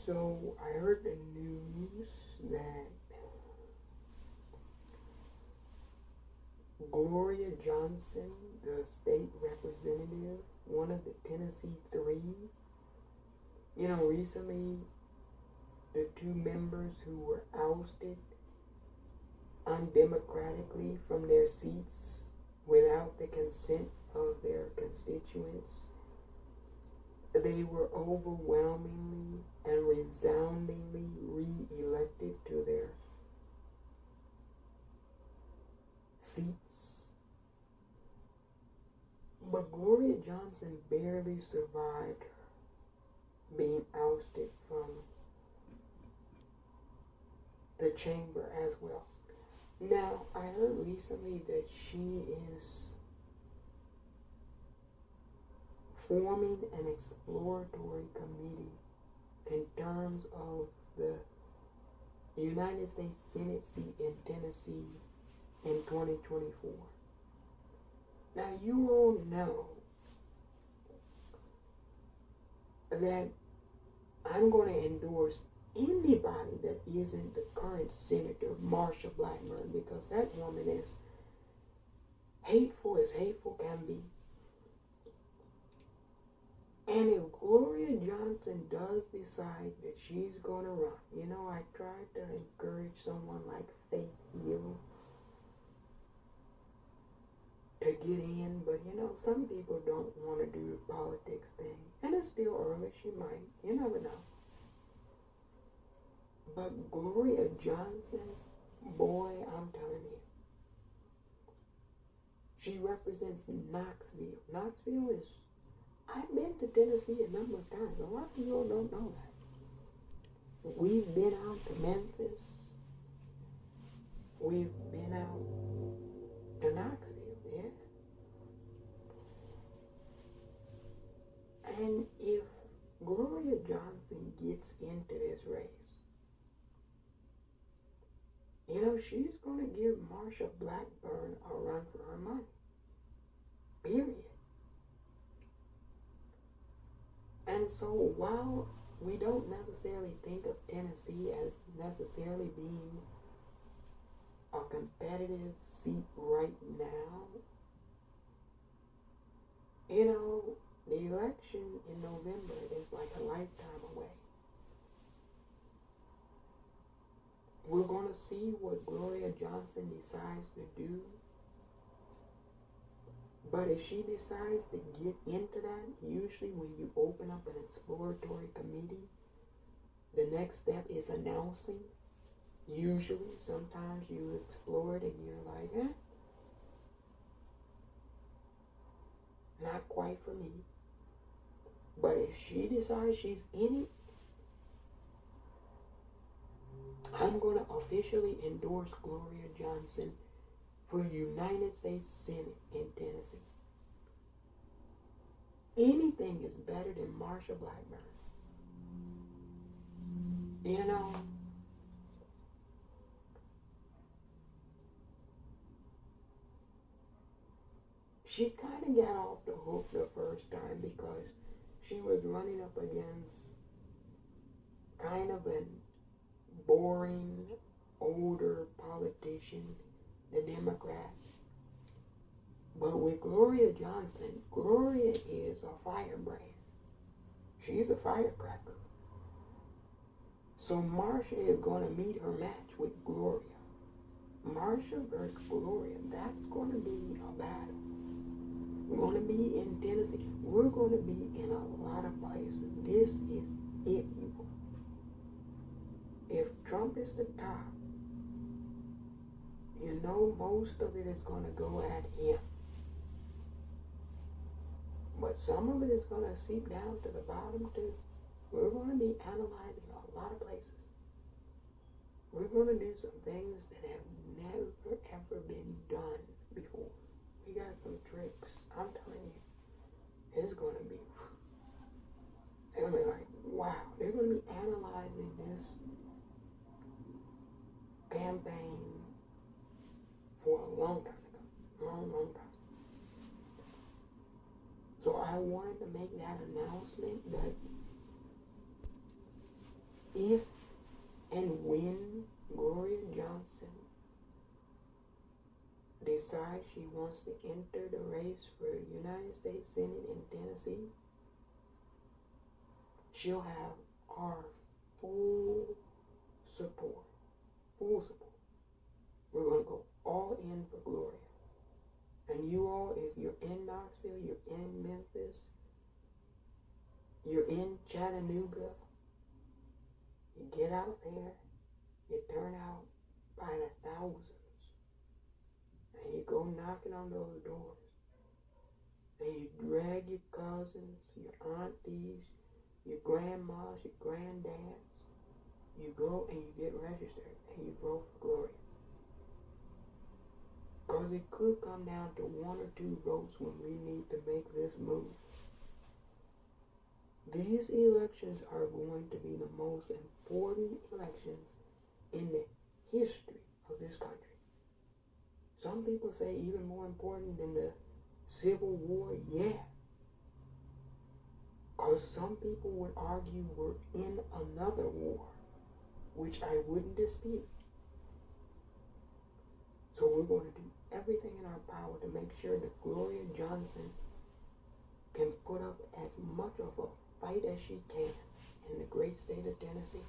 So I heard the news that Gloria Johnson, the state representative, one of the Tennessee Three, recently the two members who were ousted undemocratically from their seats without the consent of their constituents, they were overwhelmingly and resoundingly re-elected to their seats. But Gloria Johnson barely survived being ousted from the chamber as well. Now, I heard recently that she is forming an exploratory committee in terms of the United States Senate seat in Tennessee in 2024. Now, you all know that I'm going to endorse anybody that isn't the current Senator Marsha Blackburn, because that woman is hateful as hateful can be. And if Gloria Johnson does decide that she's going to run, I tried to encourage someone like Faith Hill to get in, but some people don't want to do the politics thing. And it's still early, she might, you never know. But Gloria Johnson, boy, I'm telling you, she represents Knoxville. Knoxville is, I've been to Tennessee a number of times. A lot of people don't know that. We've been out to Memphis. We've been out to Knoxville, yeah. And if Gloria Johnson gets into this race, she's going to give Marsha Blackburn a run for her money. Period. And so while we don't necessarily think of Tennessee as necessarily being a competitive seat right now, the election in November is like a lifetime away. We're going to see what Gloria Johnson decides to do. But if she decides to get into that, usually when you open up an exploratory committee, the next step is announcing. Usually, sometimes you explore it and you're like, not quite for me. But if she decides she's in it, I'm going to officially endorse Gloria Johnson for United States Senate in Tennessee. Anything is better than Marsha Blackburn. She kind of got off the hook the first time because she was running up against kind of an boring, older politician, the Democrat. But with Gloria Johnson, Gloria is a firebrand. She's a firecracker. So Marsha is going to meet her match with Gloria. Marsha versus Gloria, that's going to be a battle. We're going to be in Tennessee. We're going to be in a lot of places. This is it, people. If Trump is the top, most of it is going to go at him. But some of it is going to seep down to the bottom too. We're going to be analyzing a lot of places. We're going to do some things that have never ever been done before. We got some tricks. I'm telling you, it's going to be, they're going to be like, wow. They're going to be analyzing this campaign for a long time ago. Long time. So I wanted to make that announcement that if and when Gloria Johnson decides she wants to enter the race for United States Senate in Tennessee, she'll have our full support. Full support. We're going to go all in for Gloria. And you all, if you're in Knoxville, you're in Memphis, you're in Chattanooga, you get out there, you turn out by the thousands, and you go knocking on those doors, and you drag your cousins, your aunties, your grandmas, your granddads, you go and you get registered, and you vote for Gloria. Because it could come down to 1 or 2 votes when we need to make this move. These elections are going to be the most important elections in the history of this country. Some people say even more important than the Civil War. Yeah. Because some people would argue we're in another war, which I wouldn't dispute. So we're going to do everything in our power to make sure that Gloria Johnson can put up as much of a fight as she can in the great state of Tennessee.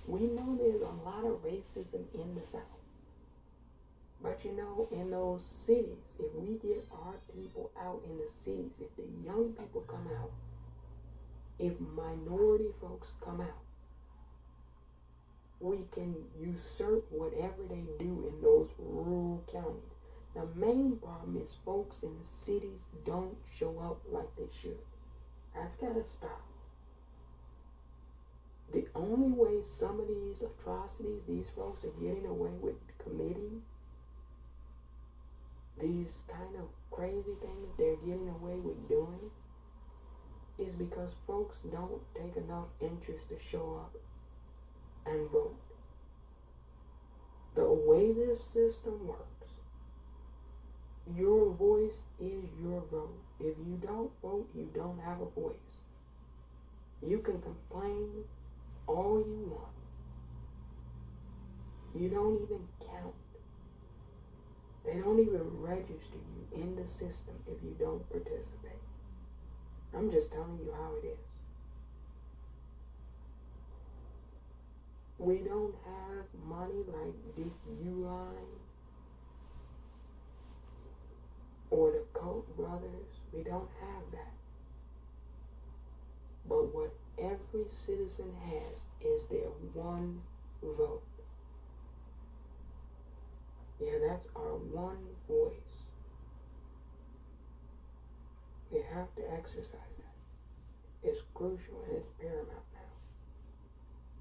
We know there's a lot of racism in the South. But you know, in those cities, if we get our people out in the cities, if the young people come out, if minority folks come out, we can usurp whatever they do in those rural counties. The main problem is folks in the cities don't show up like they should. That's got to stop. The only way some of these atrocities these folks are getting away with committing, these kind of crazy things they're getting away with doing, is because folks don't take enough interest to show up and vote. The way this system works, your voice is your vote. If you don't vote, you don't have a voice. You can complain all you want. You don't even count. They don't even register you in the system if you don't participate. I'm just telling you how it is. We don't have money like Dick Uline or the Koch brothers. We don't have that. But what every citizen has is their one vote. Yeah, that's our one voice. We have to exercise that. It's crucial and it's paramount now.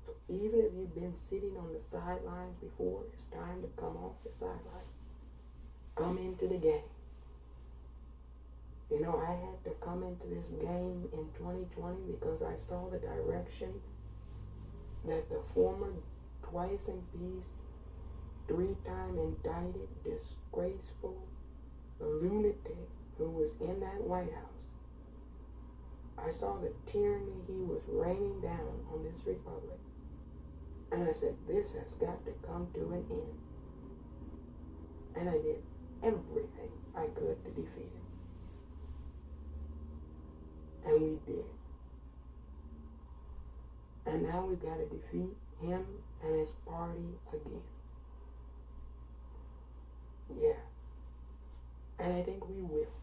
So even if you've been sitting on the sidelines before, it's time to come off the sidelines. Come into the game. You know, I had to come into this game in 2020 because I saw the direction that the former twice impeached, 3-time indicted, disgraceful lunatic who was in that White House. I saw the tyranny he was raining down on this republic. And I said, this has got to come to an end. And I did everything I could to defeat it. And we did. And now we've got to defeat him and his party again. Yeah. And I think we will.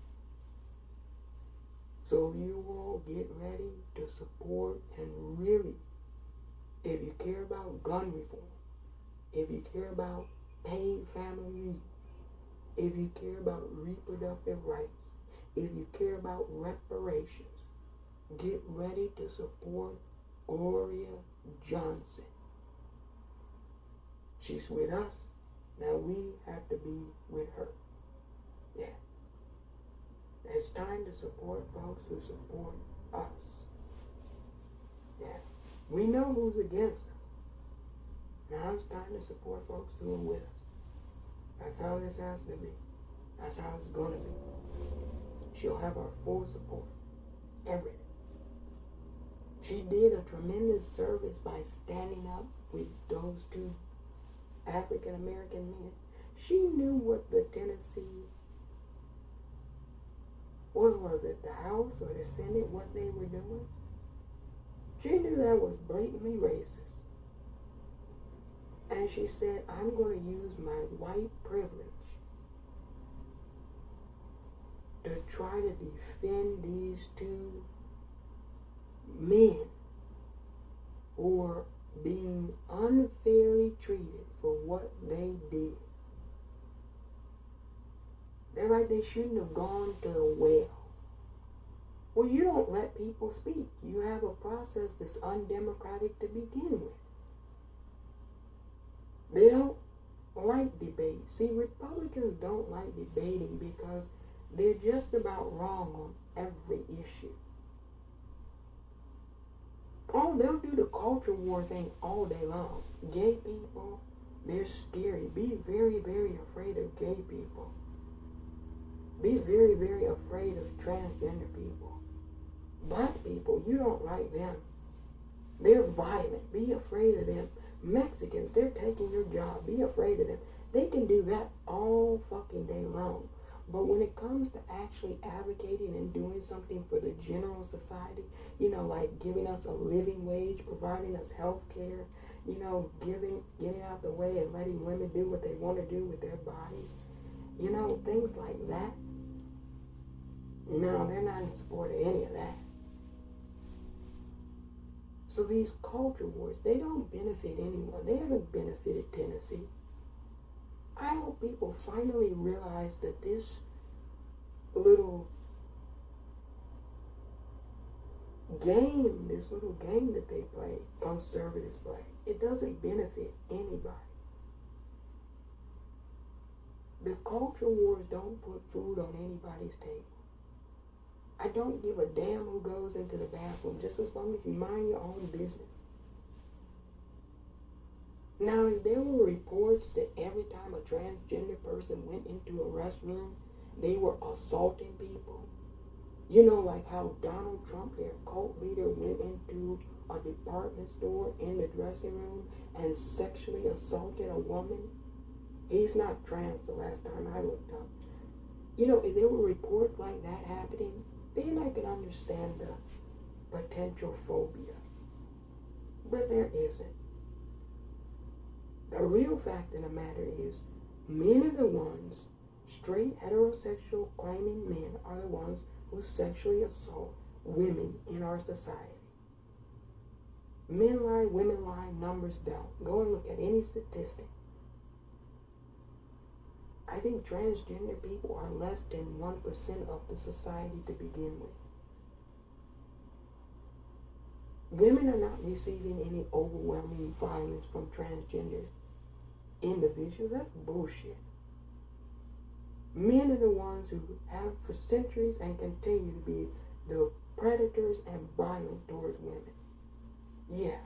So you all get ready to support and really, if you care about gun reform, if you care about paid family leave, if you care about reproductive rights, if you care about reparations, get ready to support Gloria Johnson. She's with us. Now we have to be with her. Yeah. It's time to support folks who support us. Yeah. We know who's against us. Now it's time to support folks who are with us. That's how this has to be. That's how it's going to be. She'll have our full support. Everything. She did a tremendous service by standing up with those two African American men. She knew what the Tennessee, what was it, the House or the Senate, what they were doing. She knew that was blatantly racist. And she said, I'm going to use my white privilege to try to defend these two men who were being unfairly treated for what they did. They're like they shouldn't have gone to the well. Well, you don't let people speak. You have a process that's undemocratic to begin with. They don't like debate. See, Republicans don't like debating because they're just about wrong on every issue. Oh, they'll do the culture war thing all day long. Gay people, they're scary. Be very, very afraid of gay people. Be very, very afraid of transgender people. Black people, you don't like them. They're violent. Be afraid of them. Mexicans, they're taking your job. Be afraid of them. They can do that all fucking day long. But when it comes to actually advocating and doing something for the general society, you know, like giving us a living wage, providing us health care, you know, getting out the way and letting women do what they want to do with their bodies, you know, things like that. No, they're not in support of any of that. So these culture wars, they don't benefit anyone. They haven't benefited Tennessee. I hope people finally realize that this little game that they play, conservatives play, it doesn't benefit anybody. The culture wars don't put food on anybody's table. I don't give a damn who goes into the bathroom, just as long as you mind your own business. Now, if there were reports that every time a transgender person went into a restroom, they were assaulting people, you know, like how Donald Trump, their cult leader, went into a department store in the dressing room and sexually assaulted a woman. He's not trans the last time I looked up. You know, if there were reports like that happening, then I could understand the potential phobia. But there isn't. The real fact of the matter is, men are the ones, straight heterosexual claiming men are the ones who sexually assault women in our society. Men lie, women lie, numbers don't. Go and look at any statistic. I think transgender people are less than 1% of the society to begin with. Women are not receiving any overwhelming violence from transgender individuals. That's bullshit. Men are the ones who have for centuries and continue to be the predators and violent towards women. Yeah,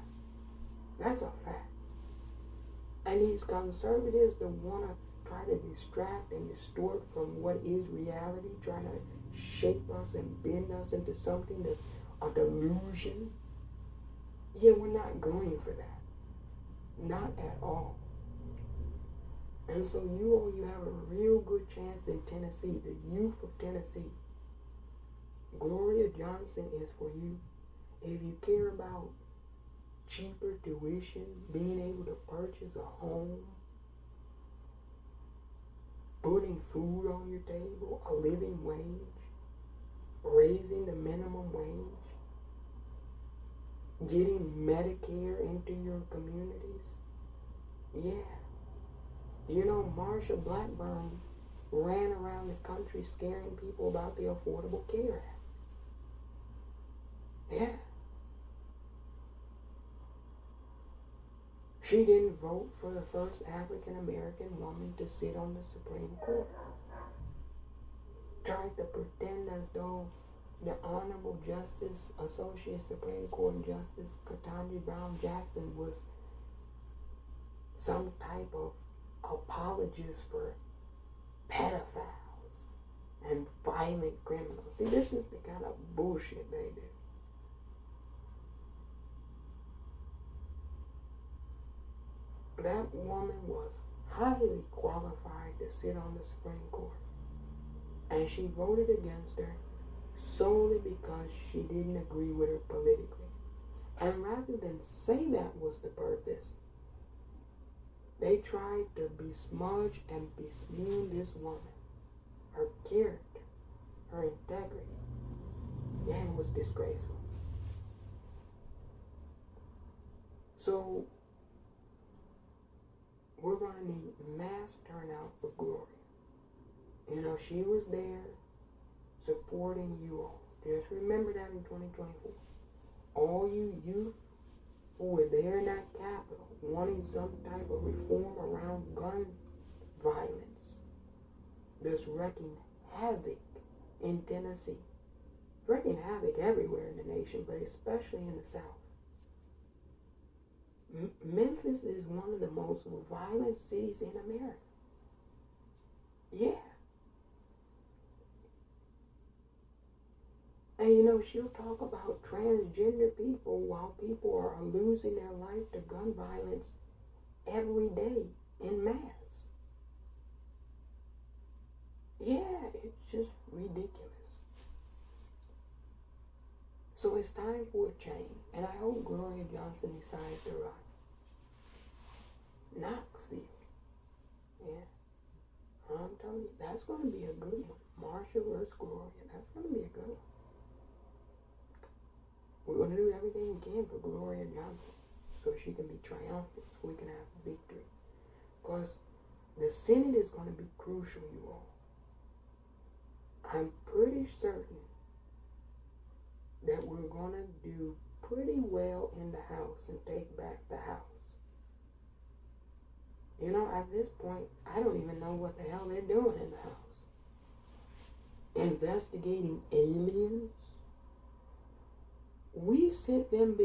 that's a fact. And these conservatives that want to try to distract and distort from what is reality, trying to shape us and bend us into something that's a delusion. Yeah, we're not going for that. Not at all. And so you have a real good chance in Tennessee, the youth of Tennessee. Gloria Johnson is for you. If you care about cheaper tuition, being able to purchase a home, putting food on your table, a living wage, raising the minimum wage, getting Medicare into your communities. Yeah. You know, Marsha Blackburn ran around the country scaring people about the Affordable Care Act. Yeah. She didn't vote for the first African American woman to sit on the Supreme Court. Tried to pretend as though the Honorable Justice, Associate Supreme Court Justice Ketanji Brown Jackson was some type of apologist for pedophiles and violent criminals. See, this is the kind of bullshit they do. that woman was highly qualified to sit on the Supreme Court. And she voted against her solely because she didn't agree with her politically. And rather than say that was the purpose, they tried to besmudge and besmear this woman, her character, her integrity. Yeah, it was disgraceful. So, we're going to need mass turnout for Gloria. You know, she was there supporting you all. Just remember that in 2024. All you youth who were there in that Capitol wanting some type of reform around gun violence, that's wreaking havoc in Tennessee. Wreaking havoc everywhere in the nation, but especially in the South. Memphis is one of the most violent cities in America. Yeah. And you know, she'll talk about transgender people while people are losing their life to gun violence every day in mass. Yeah, it's just ridiculous. So it's time for a change, and I hope Gloria Johnson decides to run. Knoxville. Yeah. I'm telling you, that's going to be a good one. Marsha versus Gloria. That's going to be a good one. We're going to do everything we can for Gloria Johnson so she can be triumphant, so we can have victory. Because the Senate is going to be crucial, you all. I'm pretty certain that we're going to do pretty well in the House and take back the House. You know, at this point, I don't even know what the hell they're doing in the House. Investigating aliens? We sent them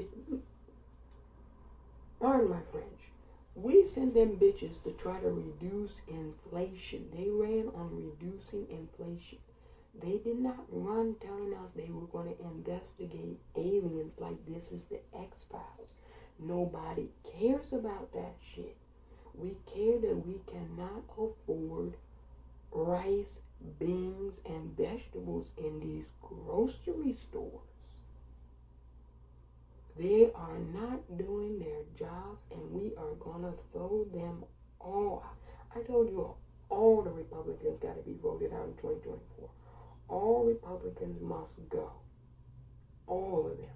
pardon my French, we sent them bitches to try to reduce inflation. They ran on reducing inflation. They did not run telling us they were going to investigate aliens like this is the X-Files. Nobody cares about that shit. We care that we cannot afford rice, beans, and vegetables in these grocery stores. They are not doing their jobs, and we are going to throw them all out. I told you all the Republicans got to be voted out in 2024. All Republicans must go. All of them.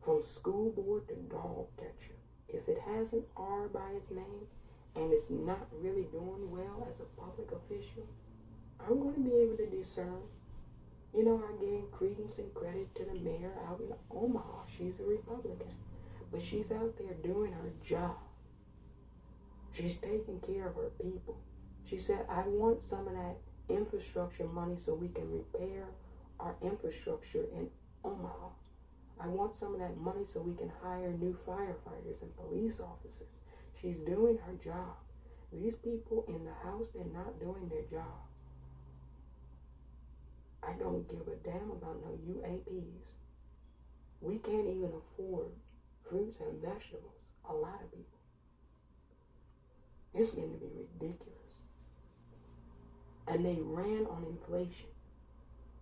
From school board to dog catcher. If it has an R by its name and it's not really doing well as a public official, I'm going to be able to discern. You know, I gave credence and credit to the mayor out in Omaha. She's a Republican. But she's out there doing her job. She's taking care of her people. She said, I want some of that infrastructure money so we can repair our infrastructure in Omaha. I want some of that money so we can hire new firefighters and police officers. She's doing her job. These people in the House, they're not doing their job. I don't give a damn about no UAPs. We can't even afford fruits and vegetables. A lot of people. It's getting to be ridiculous. And they ran on inflation.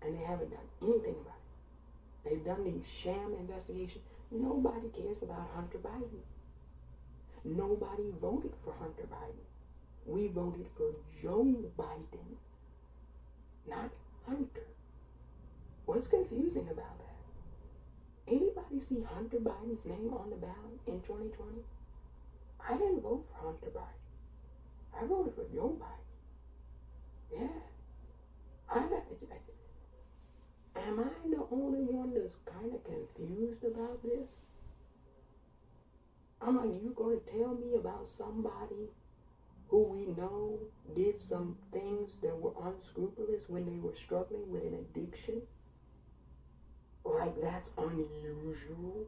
And they haven't done anything about it. They've done these sham investigations. Nobody cares about Hunter Biden. Nobody voted for Hunter Biden. We voted for Joe Biden, not Hunter. What's confusing about that? Anybody see Hunter Biden's name on the ballot in 2020? I didn't vote for Hunter Biden. I voted for Joe Biden. Yeah. Am I the only one that's kind of confused about this? I'm like, you going to tell me about somebody who we know did some things that were unscrupulous when they were struggling with an addiction? Like that's unusual?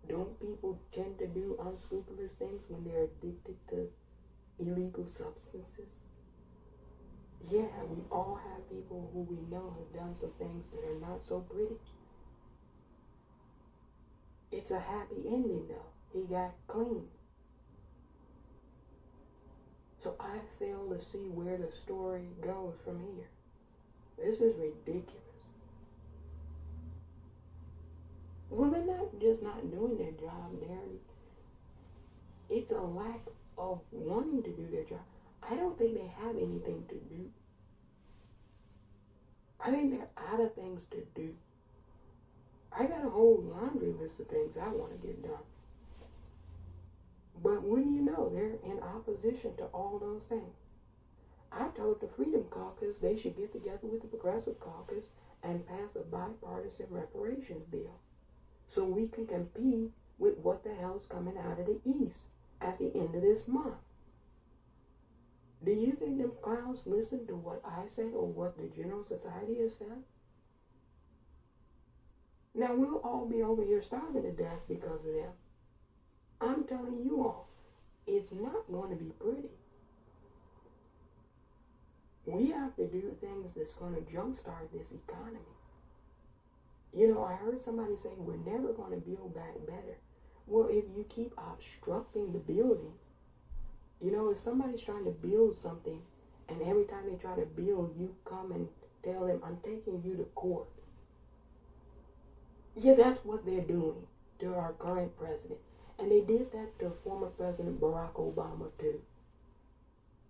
Don't people tend to do unscrupulous things when they're addicted to illegal substances? Yeah, we all have people who we know have done some things that are not so pretty. It's a happy ending though. he got clean. So I fail to see where the story goes from here. This is ridiculous. Well, they're not just not doing their job, Darren. It's a lack of wanting to do their job. I don't think they have anything to do. I think they're out of things to do. I got a whole laundry list of things I want to get done. But wouldn't you know, they're in opposition to all those things. I told the Freedom Caucus they should get together with the Progressive Caucus and pass a bipartisan reparations bill so we can compete with what the hell's coming out of the East at the end of this month. Do you think them clowns listen to what I say or what the General Society has said? Now, we'll all be over here starving to death because of them. I'm telling you all, it's not going to be pretty. We have to do things that's going to jumpstart this economy. You know, I heard somebody say we're never going to build back better. Well, if you keep obstructing the building, you know, if somebody's trying to build something and every time they try to build, you come and tell them, I'm taking you to court. Yeah, that's what they're doing to our current president. And they did that to former President Barack Obama, too.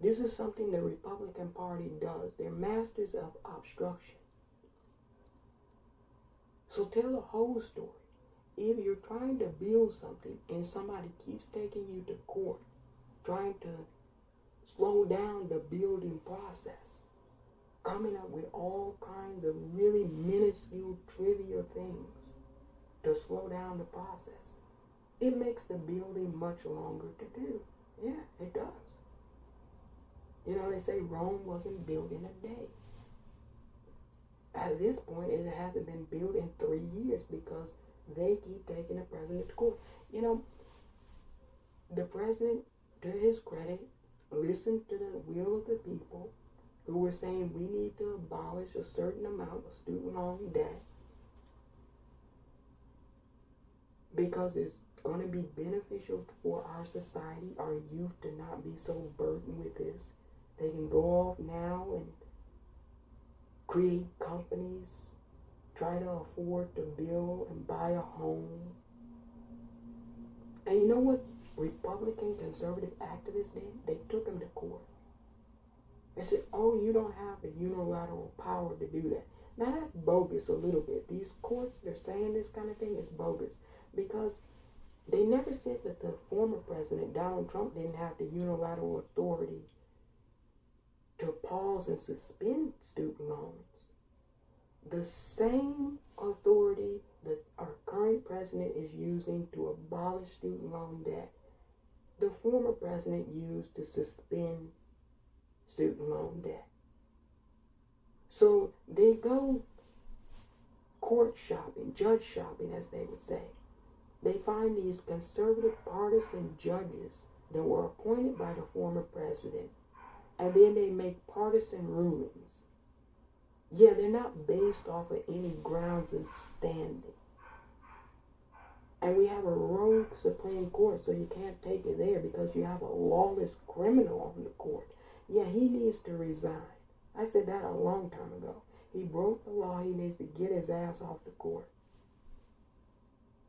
This is something the Republican Party does. They're masters of obstruction. So tell the whole story. If you're trying to build something and somebody keeps taking you to court, trying to slow down the building process, coming up with all kinds of really minuscule, trivial things to slow down the process, it makes the building much longer to do. Yeah, it does. You know, they say Rome wasn't built in a day. At this point, it hasn't been built in 3 years because they keep taking the president to court. You know, the president, to his credit, listened to the will of the people who were saying we need to abolish a certain amount of student loan debt because it's going to be beneficial for our society, our youth, to not be so burdened with this. They can go off now and create companies, try to afford to build and buy a home. And you know what Republican conservative activists did? They took him to court. They said, oh, you don't have the unilateral power to do that. Now that's bogus a little bit. These courts, they're saying this kind of thing is bogus because they never said that the former president, Donald Trump, didn't have the unilateral authority to pause and suspend student loans. The same authority that our current president is using to abolish student loan debt, the former president used to suspend student loan debt. So they go court shopping, judge shopping, as they would say. They find these conservative partisan judges that were appointed by the former president, and then they make partisan rulings. Yeah, they're not based off of any grounds and standing. And we have a rogue Supreme Court, so you can't take it there because you have a lawless criminal on the court. Yeah, he needs to resign. I said that a long time ago. He broke the law. He needs to get his ass off the court.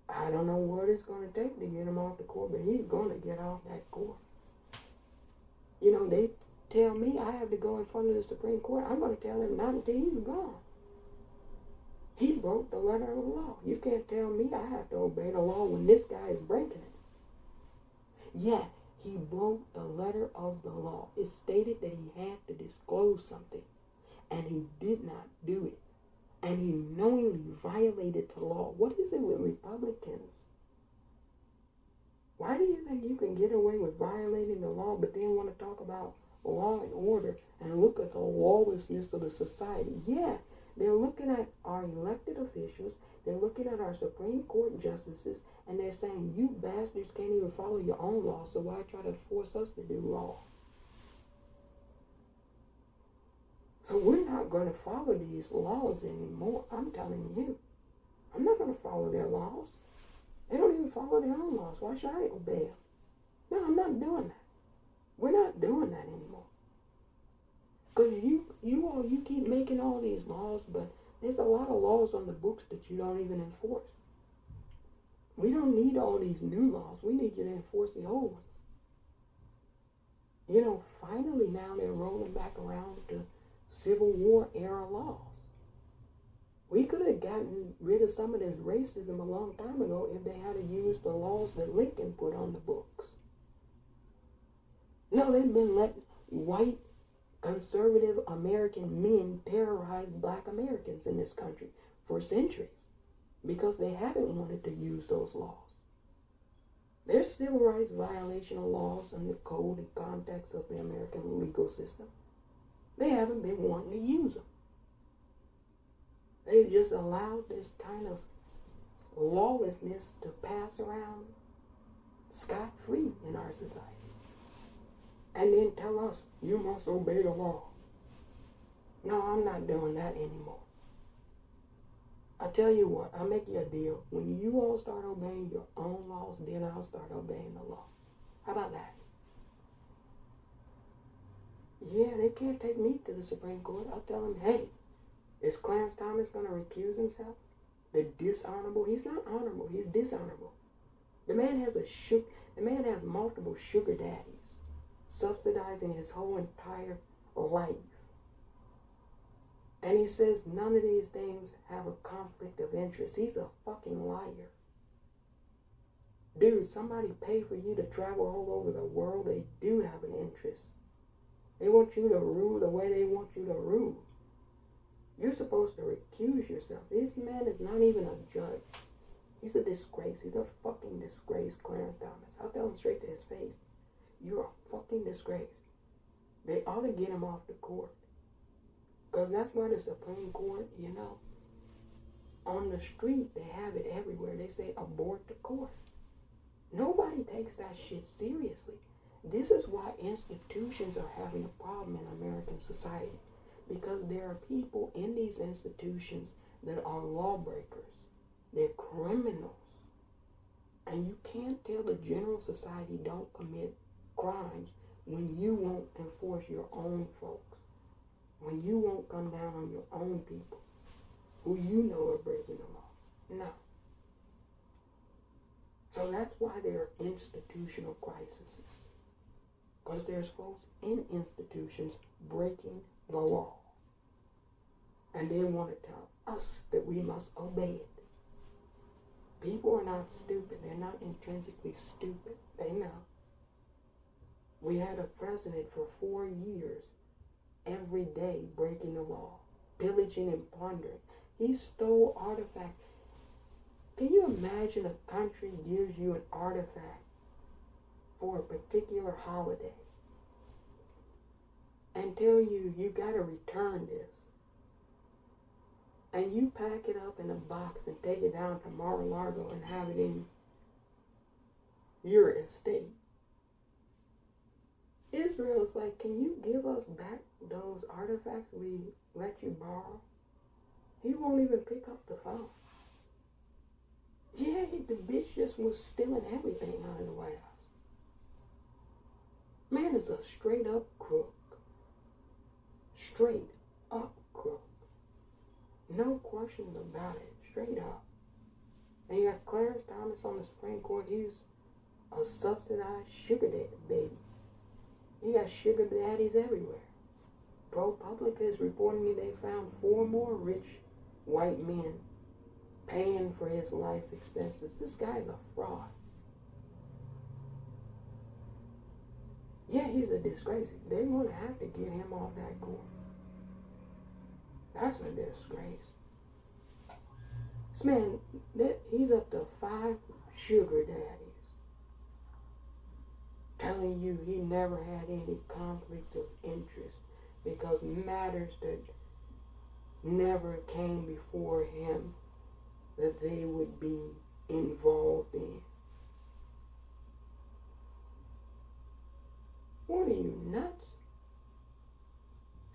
I don't know what it's going to take to get him off the court, but he's going to get off that court. You know, they tell me I have to go in front of the Supreme Court. I'm going to tell him not until he's gone. He broke the letter of the law. You can't tell me I have to obey the law when this guy is breaking it. Yeah, he broke the letter of the law. It stated that he had to disclose something, and he did not do it. And he knowingly violated the law. What is it with Republicans? Why do you think you can get away with violating the law, but then want to talk about law and order and look at the lawlessness of the society? Yeah, they're looking at our elected officials, they're looking at our Supreme Court justices, and they're saying, you bastards can't even follow your own law, so why try to force us to do law? So we're not going to follow these laws anymore. I'm telling you. I'm not going to follow their laws. They don't even follow their own laws. Why should I obey them? No, I'm not doing that. We're not doing that anymore. Because you keep making all these laws, but there's a lot of laws on the books that you don't even enforce. We don't need all these new laws. We need you to enforce the old ones. You know, finally now they're rolling back around to Civil War era laws. We could have gotten rid of some of this racism a long time ago if they had used the laws that Lincoln put on the books. No, they've been letting white, conservative American men terrorize black Americans in this country for centuries because they haven't wanted to use those laws. There's civil rights violation of laws in the code and context of the American legal system. They haven't been wanting to use them. They've just allowed this kind of lawlessness to pass around scot-free in our society. And then tell us, you must obey the law. No, I'm not doing that anymore. I tell you what, I'll make you a deal. When you all start obeying your own laws, then I'll start obeying the law. How about that? Yeah, they can't take me to the Supreme Court. I'll tell them, hey, is Clarence Thomas going to recuse himself? The dishonorable? He's not honorable. He's dishonorable. The man has multiple sugar daddies, subsidizing his whole entire life. And he says none of these things have a conflict of interest. He's a fucking liar. Dude, somebody pay for you to travel all over the world. They do have an interest. They want you to rule the way they want you to rule. You're supposed to recuse yourself. This man is not even a judge. He's a disgrace. He's a fucking disgrace, Clarence Thomas. I'll tell him straight to his face. You're a fucking disgrace. They ought to get him off the court. Because that's why the Supreme Court, you know, on the street, they have it everywhere. They say, abort the court. Nobody takes that shit seriously. This is why institutions are having a problem in American society. Because there are people in these institutions that are lawbreakers. They're criminals. And you can't tell the general society don't commit crimes when you won't enforce your own folks. When you won't come down on your own people who you know are breaking the law. No. So that's why there are institutional crises. Because there's folks in institutions breaking the law. And they want to tell us that we must obey it. People are not stupid. They're not intrinsically stupid. They know. We had a president for 4 years every day breaking the law, pillaging and plundering. He stole artifacts. Can you imagine a country gives you an artifact for a particular holiday and tell you you got to return this, and you pack it up in a box and take it down to Mar-a-Lago and have it in your estate? Israel's like, can you give us back those artifacts we let you borrow? He won't even pick up the phone. Yeah, the bitch just was stealing everything out of the White House. Man is a straight up crook. Straight up crook. No questions about it. Straight up. And you got Clarence Thomas on the Supreme Court. He's a subsidized sugar daddy baby. You got sugar daddies everywhere. ProPublica is reporting me they found 4 more rich white men paying for his life expenses. This guy's a fraud. Yeah, he's a disgrace. They're going to have to get him off that court. That's a disgrace. This man, he's up to 5 sugar daddies. Telling you he never had any conflict of interest because matters that never came before him that they would be involved in. What are you, nuts?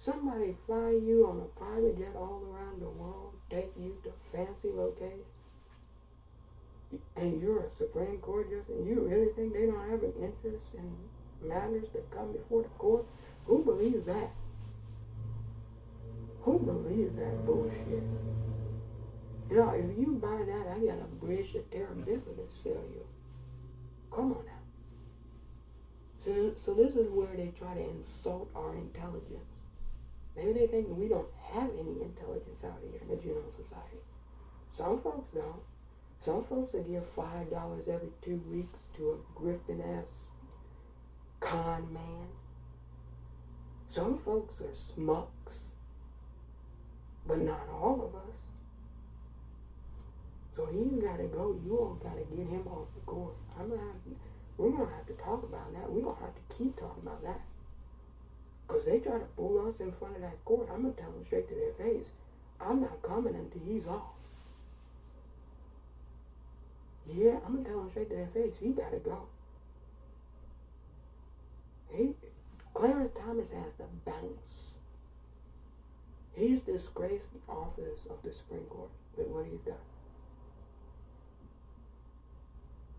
Somebody fly you on a private jet all around the world, take you to fancy locations? And you're a Supreme Court justice, and you really think they don't have an interest in matters that come before the court? Who believes that? Who believes that bullshit? You know, if you buy that, I got a bridge to Terabithia to sell you. Come on now. So this is where they try to insult our intelligence. Maybe they think we don't have any intelligence out here in the general society. Some folks don't. Some folks will give $5 every 2 weeks to a grifting ass con man. Some folks are smucks, but not all of us. So he's got to go. You all got to get him off the court. We're going to have to talk about that. We're going to have to keep talking about that. Because they try to pull us in front of that court. I'm going to tell them straight to their face, I'm not coming until he's off. Yeah, I'm going to tell them straight to their face, he got to go. Clarence Thomas has to bounce. He's disgraced the office of the Supreme Court with what he's done.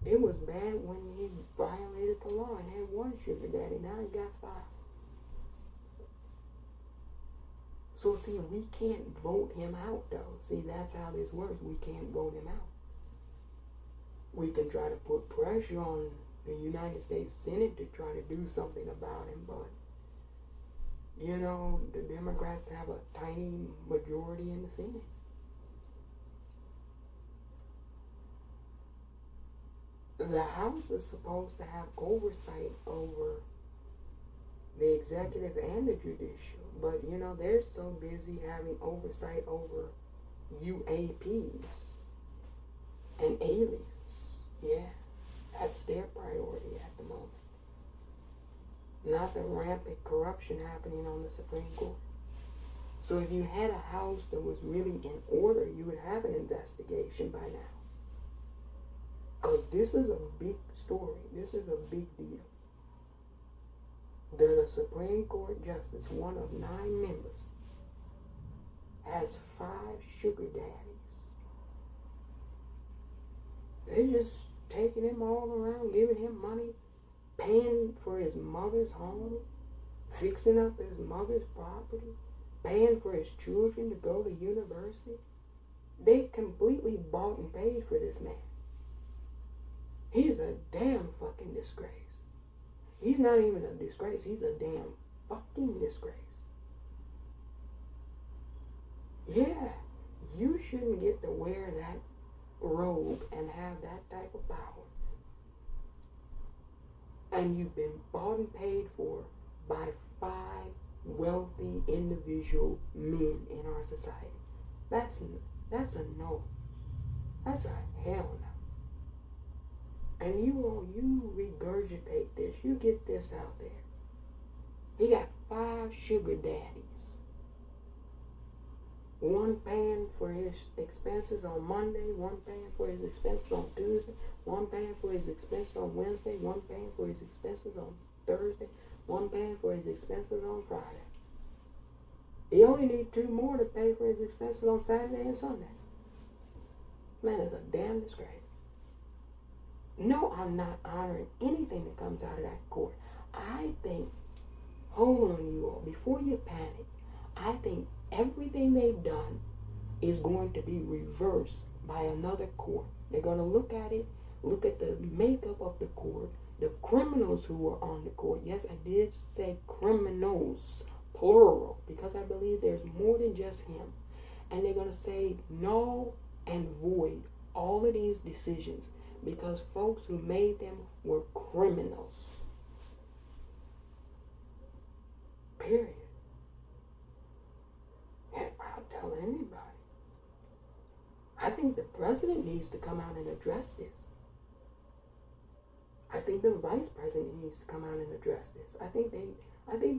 It was bad when he violated the law and had one sugar daddy. Now he got 5. So see, we can't vote him out though. See, that's how this works. We can't vote him out. We can try to put pressure on the United States Senate to try to do something about him, but you know, the Democrats have a tiny majority in the Senate. The House is supposed to have oversight over the executive and the judicial, but you know, they're so busy having oversight over UAPs and aliens. Yeah, that's their priority at the moment. Not the rampant corruption happening on the Supreme Court. So if you had a House that was really in order, you would have an investigation by now. Because this is a big story. This is a big deal. The Supreme Court Justice, one of 9 members, has 5 sugar daddies. They're just taking him all around, giving him money, paying for his mother's home, fixing up his mother's property, paying for his children to go to university. They completely bought and paid for this man. He's a damn fucking disgrace. He's not even a disgrace. He's a damn fucking disgrace. Yeah, you shouldn't get to wear that robe and have that type of power. And you've been bought and paid for by 5 wealthy individual men in our society. That's a no. That's a hell no. And you regurgitate this. You get this out there. He got 5 sugar daddies. One paying for his expenses on Monday, one paying for his expenses on Tuesday, one paying for his expenses on Wednesday, one paying for his expenses on Thursday, one paying for his expenses on Friday. He only needs 2 more to pay for his expenses on Saturday and Sunday. Man, it's a damn disgrace. No, I'm not honoring anything that comes out of that court. I think, hold on you all, before you panic, I think everything they've done is going to be reversed by another court. They're going to look at it, look at the makeup of the court, the criminals who are on the court. Yes, I did say criminals, plural, because I believe there's more than just him. And they're going to say no and void all of these decisions because folks who made them were criminals. Period. And I'll tell anybody. I think the president needs to come out and address this. I think the vice president needs to come out and address this. I think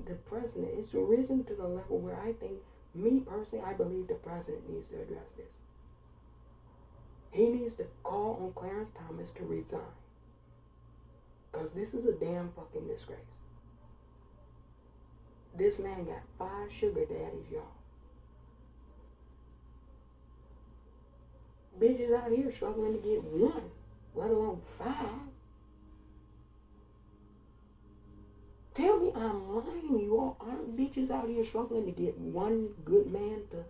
the president, it's risen to the level where I think, me personally, I believe the president needs to address this. He needs to call on Clarence Thomas to resign. Because this is a damn fucking disgrace. This man got 5 sugar daddies, y'all. Bitches out here struggling to get one. let alone 5. Tell me I'm lying. You all aren't bitches out here struggling to get one good man to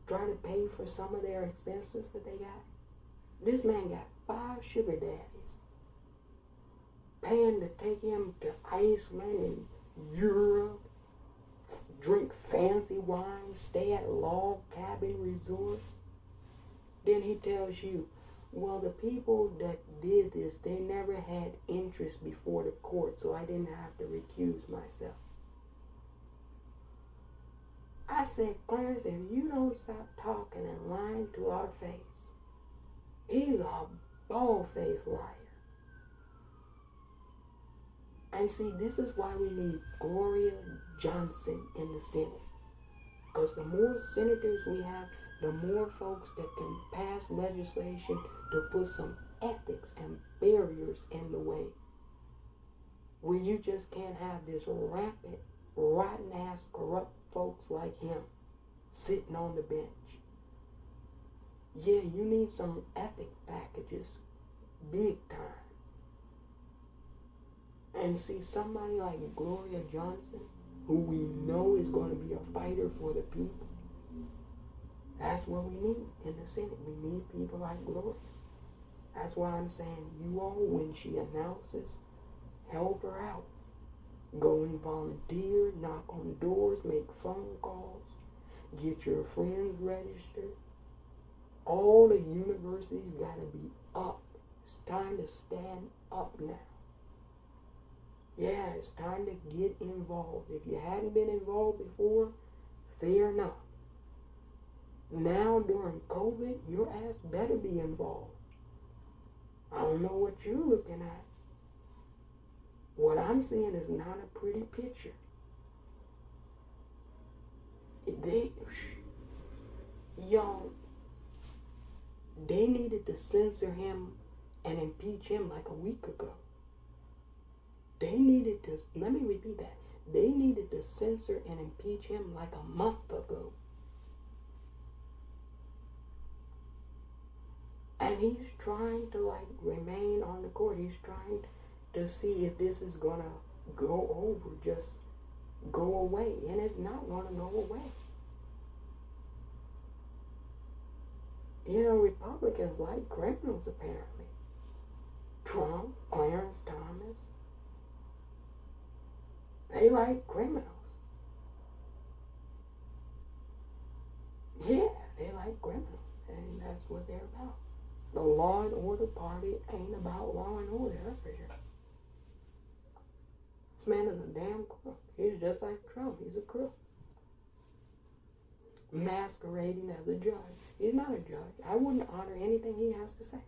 try to pay for some of their expenses that they got. This man got 5 sugar daddies paying to take him to Iceland and Europe, drink fancy wine, stay at log cabin resorts. Then he tells you, well, the people that did this, they never had interest before the court, so I didn't have to recuse myself. I said, Clarence, if you don't stop talking and lying to our face, he's a bald-faced liar. And see, this is why we need Gloria Johnson in the Senate. Because the more senators we have, the more folks that can pass legislation to put some ethics and barriers in the way. Where you just can't have this rampant, rotten-ass, corrupt folks like him sitting on the bench. Yeah, you need some ethic packages, big time. And see, somebody like Gloria Johnson, who we know is going to be a fighter for the people, that's what we need in the Senate. We need people like Gloria. That's why I'm saying, you all, when she announces, help her out. Go and volunteer, knock on doors, make phone calls, get your friends registered. All the universities got to be up. It's time to stand up now. Yeah, it's time to get involved. If you hadn't been involved before, fair enough. Now, during COVID, your ass better be involved. I don't know what you're looking at. What I'm seeing is not a pretty picture. They needed to censor him and impeach him like a week ago. They needed to, let me repeat that. They needed to censor and impeach him like a month ago. And he's trying to remain on the court. He's trying to see if this is going to go over, just go away. And it's not going to go away. You know, Republicans like criminals, apparently. Trump, Clarence Thomas. They like criminals. Yeah, they like criminals. And that's what they're about. The law and order party ain't about law and order, that's for sure. This man is a damn crook. He's just like Trump. He's a crook. Masquerading as a judge. He's not a judge. I wouldn't honor anything he has to say.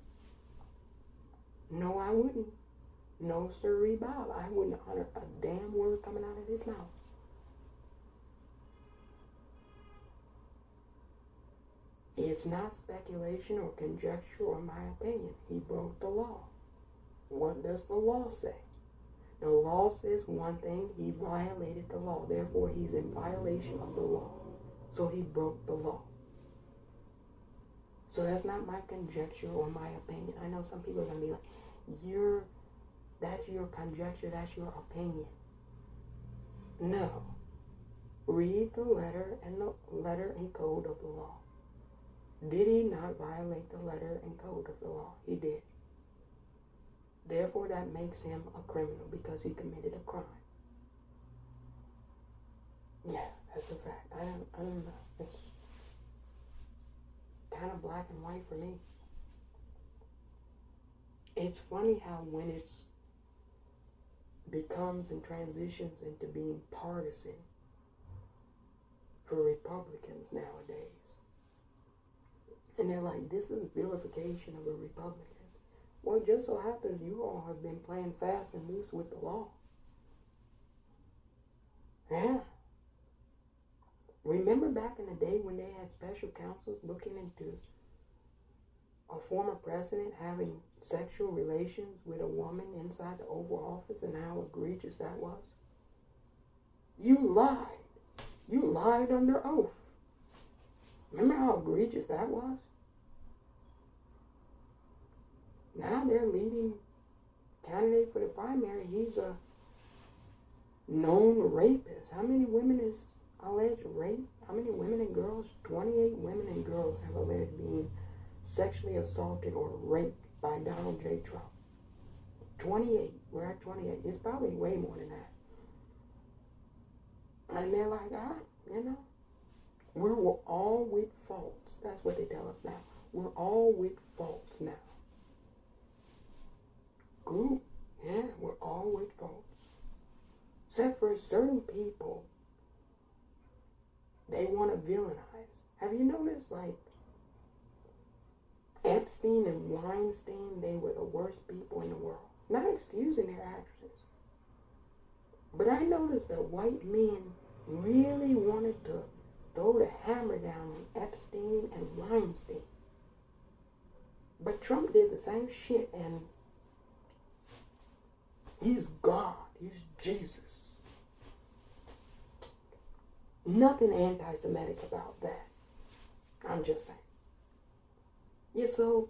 No, I wouldn't. No, sirree, Bob. I wouldn't honor a damn word coming out of his mouth. It's not speculation or conjecture or my opinion. He broke the law. What does the law say? The law says one thing. He violated the law. Therefore, he's in violation of the law. So he broke the law. So that's not my conjecture or my opinion. I know some people are going to be like, that's your conjecture, that's your opinion. No. Read the letter and code of the law. Did he not violate the letter and code of the law? He did. Therefore, that makes him a criminal because he committed a crime. Yeah, that's a fact. I don't know. It's kind of black and white for me. It's funny how when it becomes and transitions into being partisan for Republicans nowadays. And they're like, this is vilification of a Republican. Well, it just so happens you all have been playing fast and loose with the law. Yeah. Remember back in the day when they had special counsels looking into a former president having sexual relations with a woman inside the Oval Office and how egregious that was? You lied. You lied under oath. Remember how egregious that was? Now their leading candidate for the primary, he's a known rapist. How many women is alleged rape? How many women and girls? 28 women and girls have alleged being sexually assaulted or raped by Donald J. Trump. 28. We're at 28. It's probably way more than that. And they're like, we're all with faults. That's what they tell us now. We're all with faults now. Group, yeah, we're all with faults. Except for certain people, they want to villainize. Have you noticed, like, Epstein and Weinstein, they were the worst people in the world. Not excusing their actions. But I noticed that white men really wanted to throw the hammer down on Epstein and Weinstein. But Trump did the same shit, and he's God. He's Jesus. Nothing anti-Semitic about that. I'm just saying. Yeah, so,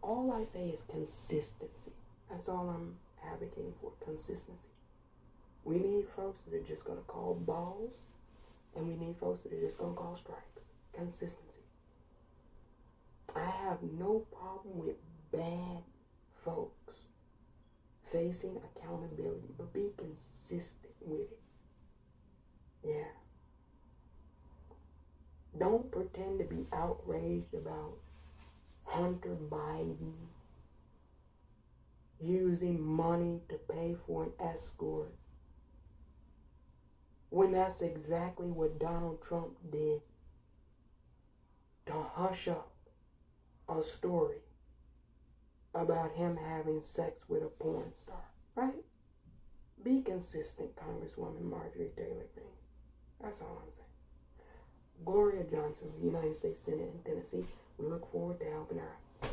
all I say is consistency. That's all I'm advocating for, consistency. We need folks that are just going to call balls, and we need folks that are just going to call strikes. Consistency. I have no problem with bad folks facing accountability, but be consistent with it. Yeah. Don't pretend to be outraged about Hunter Biden using money to pay for an escort, when that's exactly what Donald Trump did to hush up a story about him having sex with a porn star, right? Be consistent, Congresswoman Marjorie Taylor Greene. That's all I'm saying. Gloria Johnson, United States Senate in Tennessee. We look forward to helping her out.